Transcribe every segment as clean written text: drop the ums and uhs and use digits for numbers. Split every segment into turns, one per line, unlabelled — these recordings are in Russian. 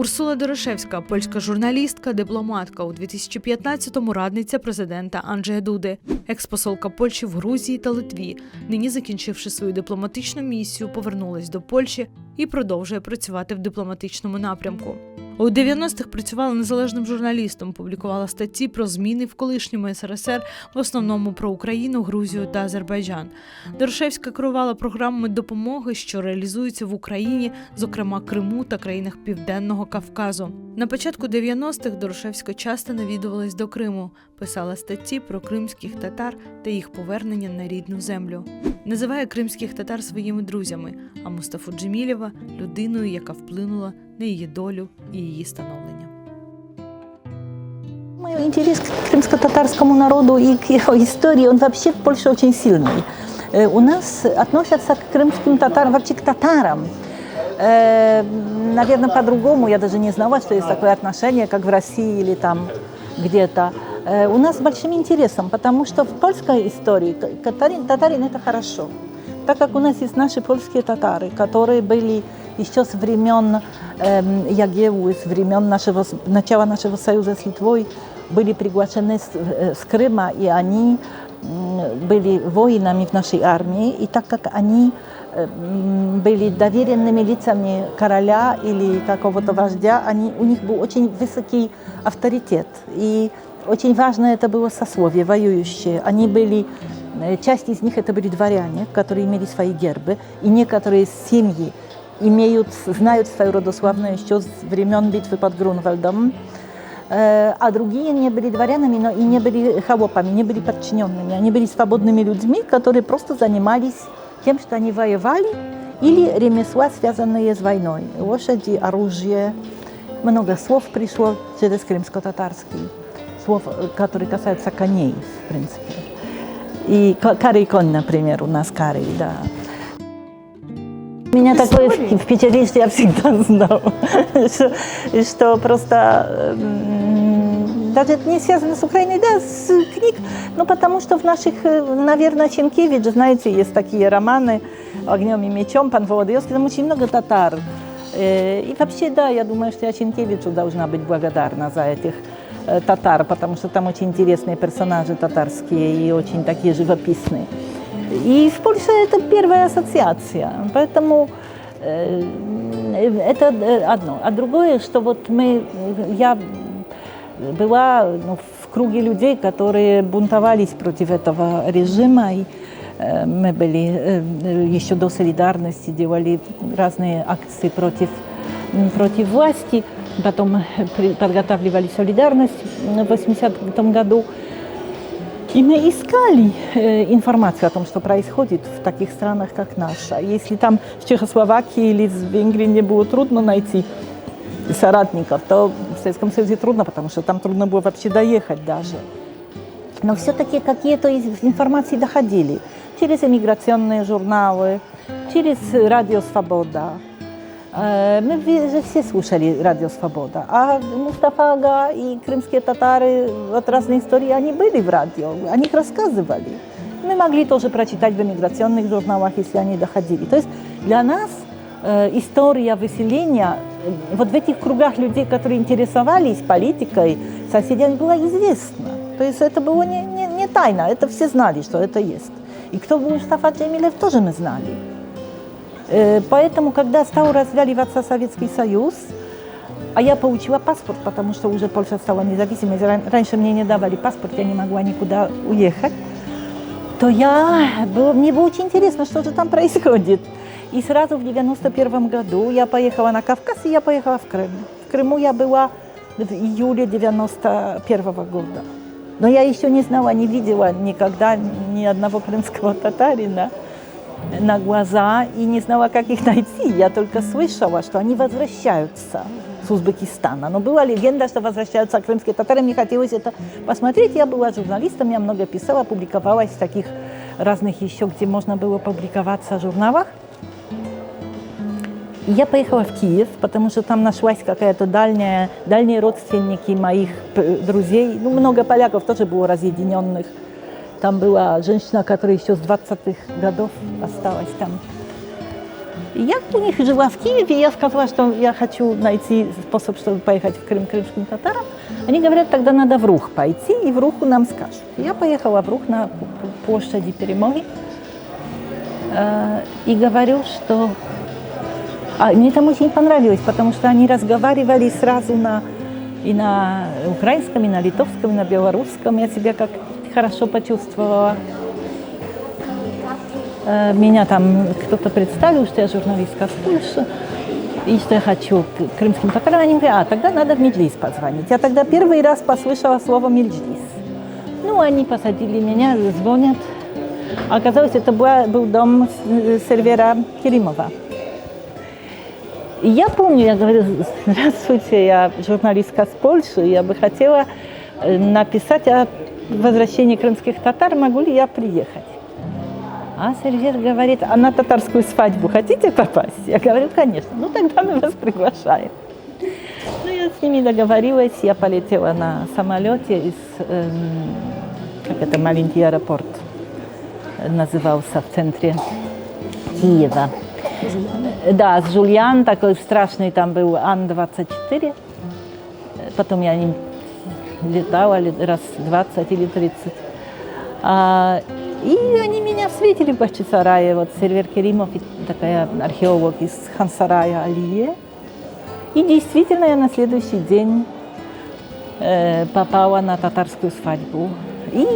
Урсула Дорошевська – польська журналістка, дипломатка, у 2015-му радниця президента Анджея Дуди, експосолка Польщі в Грузії та Литві. Нині, закінчивши свою дипломатичну місію, повернулась до Польщі і продовжує працювати в дипломатичному напрямку. У 90-х працювала незалежним журналістом, публікувала статті про зміни в колишньому СРСР, в основному про Україну, Грузію та Азербайджан. Дорошевська керувала програмами допомоги, що реалізуються в Україні, зокрема Криму та країнах Південного Кавказу. На початку 90-х Дорошевська часто навідувалась до Криму, писала статті про кримських татар та їх повернення на рідну землю. Називає кримських татар своїми друзями, а Мустафу Джемілєва – людиною, яка вплинула на її долю і її становлення.
Мой интерес к крымско-татарскому народу и к его истории, он вообще в Польше очень сильный. У нас относятся к крымским татарам, вообще к татарам. Наверное, по-другому, я даже не знала, что есть такое отношение, как в России или там где-то. У нас с большим интересом, потому что в польской истории татарин – это хорошо. Так как у нас есть наши польские татары, которые были еще с времен Jagiełły, с времен начала нашего союза с Литвой, были приглашены с Крыма, и они были воинами в нашей армии. И так как они были доверенными лицами короля или какого-то вождя, у них был очень высокий авторитет. И очень важно это было сословие, воюющее. Они были, часть из них это были дворяне, которые имели свои гербы, и некоторые семьи знают свою родословную еще с времен битвы под Грунвальдом, а другие не были дворянами, но и не были холопами, не были подчиненными. Они были свободными людьми, которые просто занимались тем, что они воевали, или ремесла, связанные с войной. Лошади, оружие. Много слов пришло через крымско-татарский. Слов, которые касаются коней, в принципе. И карый конь, например, у нас карый, да. У меня такое впечатление, что я всегда знала, что просто даже это не связано с Украиной, да, с книг, но потому что в наших, наверное, Ченкевич, знаете, есть такие романы «Огнем и мечом», пан Володоевский, там очень много татар. И вообще, да, я думаю, что я Ченкевичу должна быть благодарна за этих татар, потому что там очень интересные персонажи татарские и очень такие живописные. И в Польше это первая ассоциация, поэтому это одно. А другое, что вот я была в круге людей, которые бунтовались против этого режима, и мы были еще до солидарности, делали разные акции против власти, потом подготавливали солидарность в 80-м году. И мы искали информацию о том, что происходит в таких странах, как наша. Если там в Чехословакии или в Венгрии не было трудно найти соратников, то в Советском Союзе трудно, потому что там трудно было вообще доехать даже. Но все-таки какие-то информации доходили через эмиграционные журналы, через Радио Свобода. Мы же все слушали Радио Свобода, а Мустафа Ага и крымские татары от разные истории, они были в радио, о них рассказывали. Мы могли тоже прочитать в эмиграционных журналах, если они доходили. То есть для нас история выселения вот в этих кругах людей, которые интересовались политикой, соседями, была известна. То есть это было не тайна, это все знали, что это есть. И кто был Мустафа Джемилев, тоже мы знали. Поэтому, когда стал разваливаться Советский Союз, а я получила паспорт, потому что уже Польша стала независимой, раньше мне не давали паспорт, я не могла никуда уехать, то мне было очень интересно, что же там происходит. И сразу в 91 году я поехала на Кавказ, и я поехала в Крым. В Крыму я была в июле 91 года. Но я еще не знала, не видела никогда ни одного крымского татарина на глаза и не знала, как их найти. Я только слышала, что они возвращаются с Узбекистана. Но была легенда, что возвращаются крымские татары. Мне хотелось это посмотреть. Я была журналистом, я много писала, публиковалась в таких разных еще, где можно было публиковаться журналах. И я поехала в Киев, потому что там нашлась какая-то дальние родственники моих друзей. Много поляков тоже было разъединенных. Там была женщина, которая еще с 20-х годов осталась там. И я у них жила в Киеве, и я сказала, что я хочу найти способ, чтобы поехать в Крым крымским татарам. Они говорят, тогда надо в Рух пойти, и в Руху нам скажут. Я поехала в Рух на площади Перемоги и говорю, что... мне там очень понравилось, потому что они разговаривали сразу и на украинском, и на литовском, и на белорусском. Я себя как хорошо почувствовала. Меня там кто-то представил, что я журналистка с Польши, и что я хочу к крымским татарам. Они говорят, тогда надо в Меджлис позвонить. Я тогда первый раз послышала слово Меджлис. Ну, они посадили меня, звонят. Оказалось, это был дом сервера Керимова. И я помню, я говорю, здравствуйте, я журналистка с Польши, я бы хотела написать о возвращении крымских татар, могу ли я приехать? А сервер говорит, а на татарскую свадьбу хотите попасть? Я говорю, конечно, ну тогда мы вас приглашаем. Ну, я с ними договорилась, я полетела на самолете из, как это, маленький аэропорт назывался в центре Киева. Да, с Жульян, такой страшный там был Ан-24. Потом я не летала раз 20 или 30. И они меня встретили в Бахчисарае, вот сервер Керимов, и такая археолог из Хансарая Алие. И действительно я на следующий день попала на татарскую свадьбу. И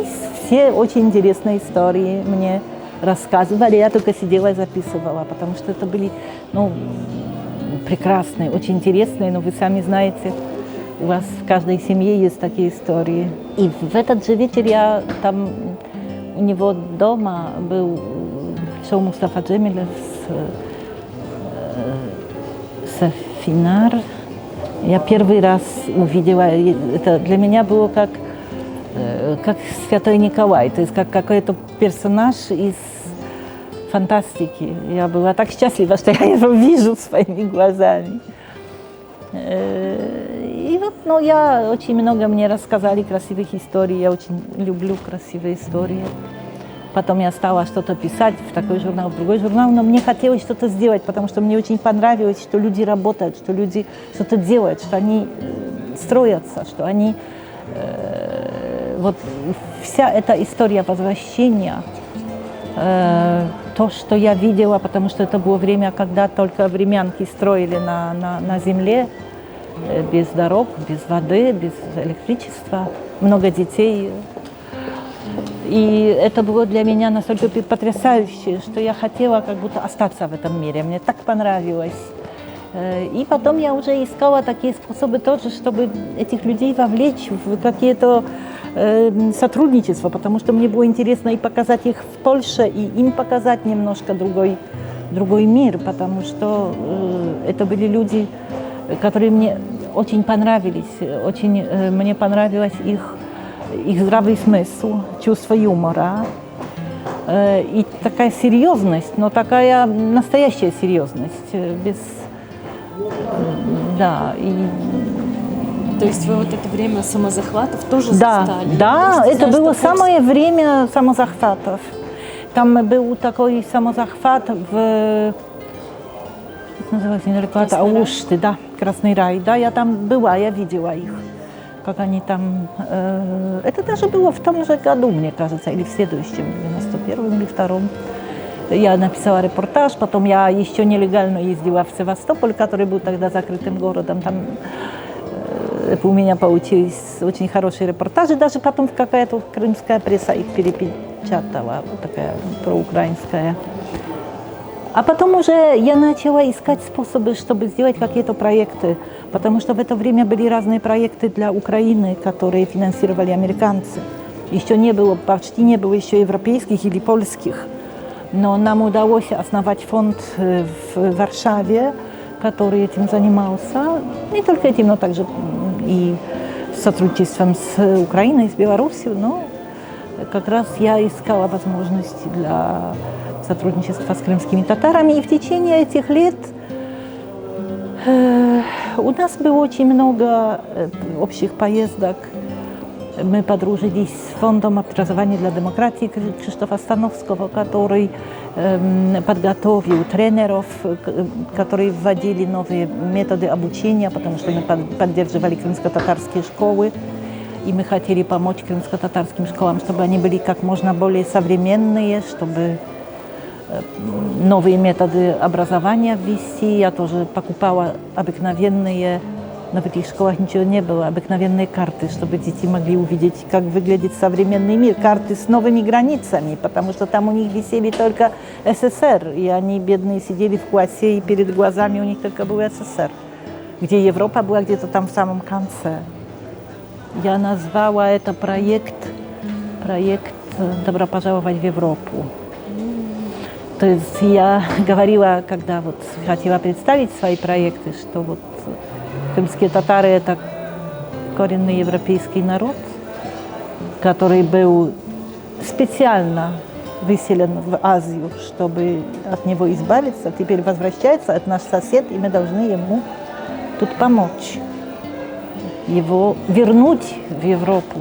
все очень интересные истории мне рассказывали, я только сидела и записывала, потому что это были, прекрасные, очень интересные, но вы сами знаете, у вас в каждой семье есть такие истории. И в этот же вечер я там у него дома пришел Мустафа Джемилев с Афинар. Я первый раз увидела, это для меня было как Святой Николай, то есть как какой-то персонаж из фантастики. Я была так счастлива, что я его вижу своими глазами. И вот, я очень много мне рассказали красивых историй, я очень люблю красивые истории. Потом я стала что-то писать в такой журнал, в другой журнал, но мне хотелось что-то сделать, потому что мне очень понравилось, что люди работают, что люди что-то делают, что они строятся, что они... Вот вся эта история возвращения, то, что я видела, потому что это было время, когда только времянки строили на земле, без дорог, без воды, без электричества, много детей. И это было для меня настолько потрясающе, что я хотела как будто остаться в этом мире. Мне так понравилось. И потом я уже искала такие способы тоже, чтобы этих людей вовлечь в какие-то сотрудничества, потому что мне было интересно и показать их в Польше, и им показать немножко другой мир, потому что это были люди, которые мне очень понравились, очень мне понравилась их здравый смысл, чувство юмора и такая серьезность, но такая настоящая серьезность, без... Да, и...
То есть вы вот это время самозахватов тоже застали?
Да, это было самое время самозахватов. Там был такой самозахват как называется, недалеко от Аушты, да, Красный рай. Да, я там была, я видела их, как они там... это даже было в том же году, мне кажется, или в следующем, в 91-м или 2-м. Я написала репортаж, потом я еще нелегально ездила в Севастополь, который был тогда закрытым городом. Там у меня получились очень хорошие репортажи, даже потом какая-то крымская пресса их перепечатала, такая проукраинская. А потом уже я начала искать способы, чтобы сделать какие-то проекты, потому что в это время были разные проекты для Украины, которые финансировали американцы. Еще не было, почти не было еще европейских или польских. Но нам удалось основать фонд в Варшаве, который этим занимался. Не только этим, но также и сотрудничеством с Украиной, с Беларусью. Но как раз я искала возможности для сотрудничества с крымскими татарами. И в течение этих лет у нас было очень много общих поездок Мы подружились с Фондом образования для демократии Krzysztofa Stanowskiego, который подготовил тренеров, которые вводили новые методы обучения, потому что мы поддерживали крымско-татарские школы, и мы хотели помочь крымско-татарским школам, чтобы они были как можно более современные, чтобы новые методы образования ввести. Я тоже покупала обыкновенные, но в этих школах ничего не было, обыкновенные карты, чтобы дети могли увидеть, как выглядит современный мир, карты с новыми границами, потому что там у них висели только СССР, и они, бедные, сидели в классе, и перед глазами у них только был СССР, где Европа была где-то там в самом конце. Я назвала это проект «Добро пожаловать в Европу». То есть я говорила, когда вот хотела представить свои проекты, что вот крымские татары – это коренный европейский народ, который был специально выселен в Азию, чтобы от него избавиться. Теперь возвращается, это наш сосед, и мы должны ему тут помочь, его вернуть в Европу.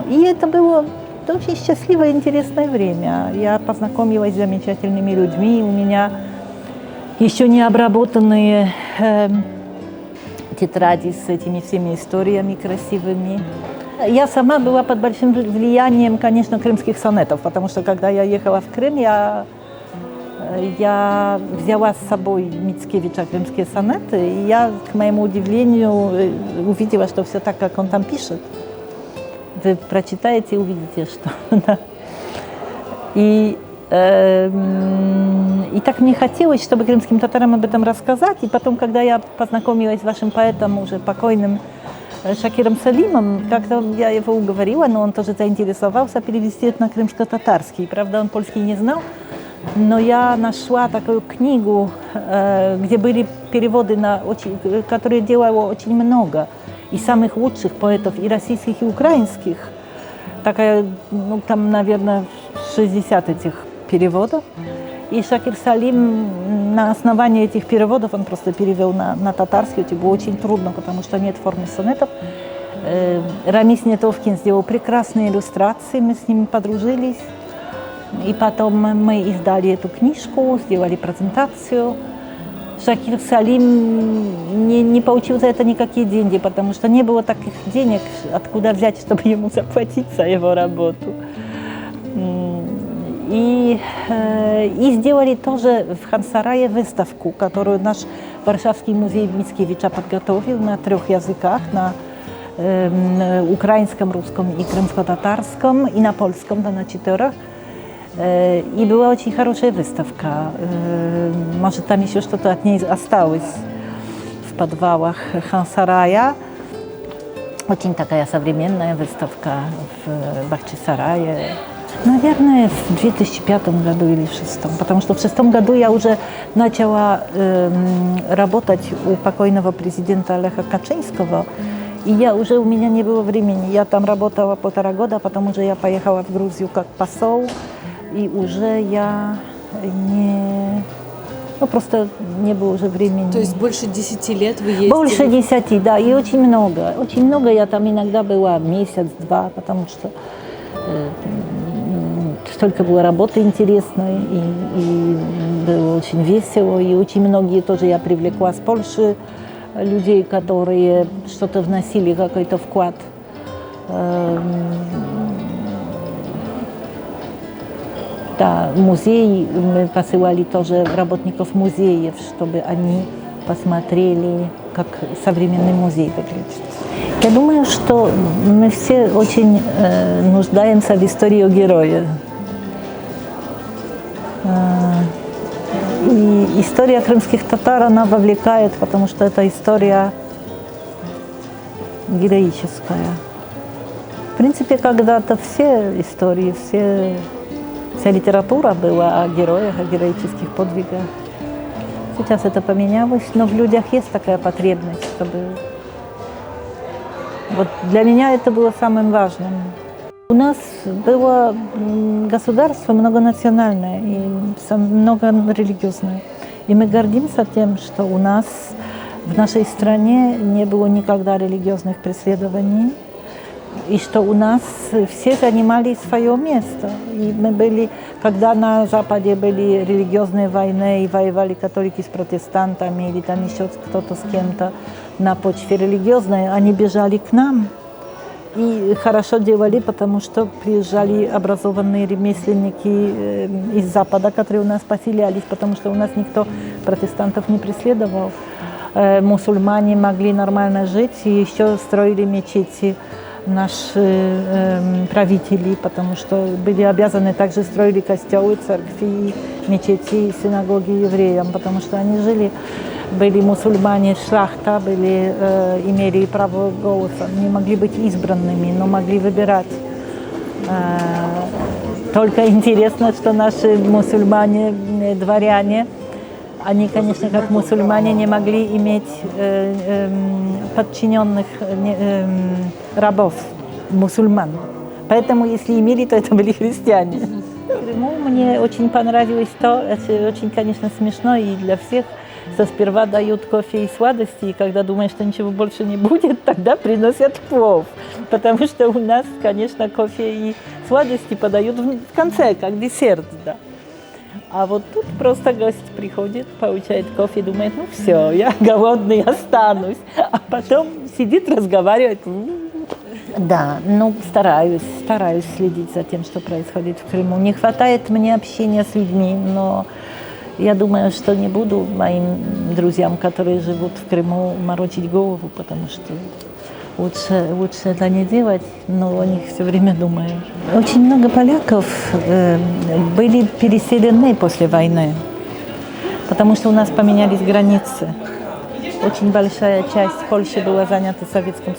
И это было очень счастливое, интересное время. Я познакомилась с замечательными людьми. У меня еще не обработанные тетради с этими всеми историями красивыми. Я сама была под большим влиянием, конечно, крымских сонетов, потому что когда я ехала в Крым, я взяла с собой Мицкевича крымские сонеты, и я, к моему удивлению, увидела, что все так, как он там пишет. Вы прочитаете и увидите, что... И так мне хотелось, чтобы крымским татарам об этом рассказать. И потом, когда я познакомилась с вашим поэтом, уже покойным Шакиром Салимом, как-то я его уговорила, но он тоже заинтересовался перевести это на крымско-татарский. Правда, он польский не знал, но я нашла такую книгу, где были переводы, которые делало очень много, и самых лучших поэтов, и российских, и украинских. Такая, там, наверное, 60 этих переводов. И Шакир Салим на основании этих переводов, он просто перевел на татарский, это было очень трудно, потому что нет формы сонетов. Рамис Нетовкин сделал прекрасные иллюстрации, мы с ним подружились. И потом мы издали эту книжку, сделали презентацию. Шакир Салим не получил за это никакие деньги, потому что не было таких денег, откуда взять, чтобы ему заплатить за его работу. И сделали тоже в Хан-Сарае выставку, которую наш Варшавский музей Мицкевича подготовил на 3 языках, на украинском, русском и крымско-татарском, и на польском, на 4. И была очень хорошая выставка. Может, там еще что-то от ней осталось в подвалах Хан-Сарая. Очень такая современная выставка в Бахчисарае. Наверное, в 2005 году или в 2006, потому что в 2006 году я уже начала работать у покойного президента Леха Качинского, и у меня не было времени. Я там работала 1,5 года, потом уже я поехала в Грузию как посол, и уже я просто не было уже времени.
То есть больше 10 лет вы ездили?
Больше 10, да, и очень много. Очень много я там иногда была, месяц-два, потому что столько было работы интересной, и было очень весело, и очень многие тоже я привлекла с Польши, людей, которые что-то вносили, какой-то вклад. Да, музей, мы посылали тоже работников музеев, чтобы они посмотрели, как современный музей выглядит. Я думаю, что мы все очень нуждаемся в истории о герое. И история крымских татар, она вовлекает, потому что это история героическая. В принципе, когда-то все истории, вся литература была о героях, о героических подвигах. Сейчас это поменялось, но в людях есть такая потребность, чтобы... Вот для меня это было самым важным. У нас было государство многонациональное и многорелигиозное. И мы гордимся тем, что у нас в нашей стране не было никогда религиозных преследований. и что у нас все занимали свое место. И мы были, когда на Западе были религиозные войны и воевали католики с протестантами или там еще кто-то с кем-то на почве религиозной, они бежали к нам. И хорошо делали, потому что приезжали образованные ремесленники из Запада, которые у нас поселялись, потому что у нас никто протестантов не преследовал. Мусульмане могли нормально жить и еще строили мечети наши правители, потому что были обязаны, также строили костелы, церкви, мечети, синагоги евреям, потому что они жили, были мусульмане, шляхта, имели право голоса, не могли быть избранными, но могли выбирать. Только интересно, что наши мусульмане, дворяне, они, конечно, как мусульмане, не могли иметь подчиненных рабов, мусульман. Поэтому, если имели, то это были христиане. В Крыму мне очень понравилось то, это очень, конечно, смешно и для всех, что сперва дают кофе и сладости, и когда думаешь, что ничего больше не будет, тогда приносят плов. Потому что у нас, конечно, кофе и сладости подают в конце, как десерт, да. А вот тут просто гость приходит, получает кофе, думает, ну все, я голодный, останусь. А потом сидит, разговаривает. Да, ну стараюсь следить за тем, что происходит в Крыму. Не хватает мне общения с людьми, но я думаю, что не буду моим друзьям, которые живут в Крыму, морочить голову, потому что лучше это не делать, но о них все время думаю. Очень много поляков были переселены после войны, потому что у нас поменялись границы. Очень большая часть Польши была занята Советским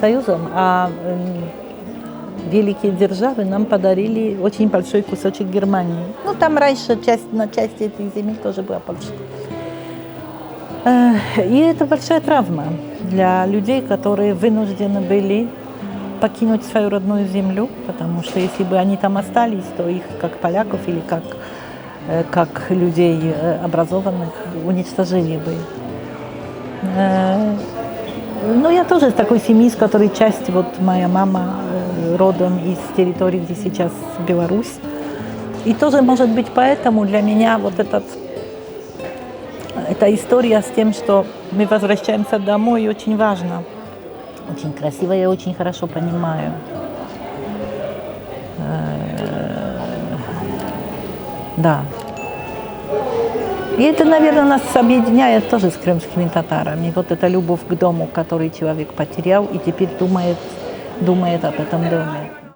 Союзом, а великие державы нам подарили очень большой кусочек Германии. Ну, там раньше на части этой земли тоже была Польша. И это большая травма для людей, которые вынуждены были покинуть свою родную землю, потому что если бы они там остались, то их, как поляков или как людей образованных, уничтожили бы. Но я тоже из такой семьи, с которой часть, вот моя мама родом из территории, где сейчас Беларусь. И тоже, может быть, поэтому для меня вот эта история с тем, что мы возвращаемся домой, очень важна. Очень красиво, я очень хорошо понимаю. Да. И это, наверное, нас объединяет тоже с крымскими татарами. Вот эта любовь к дому, который человек потерял и теперь думает об этом доме.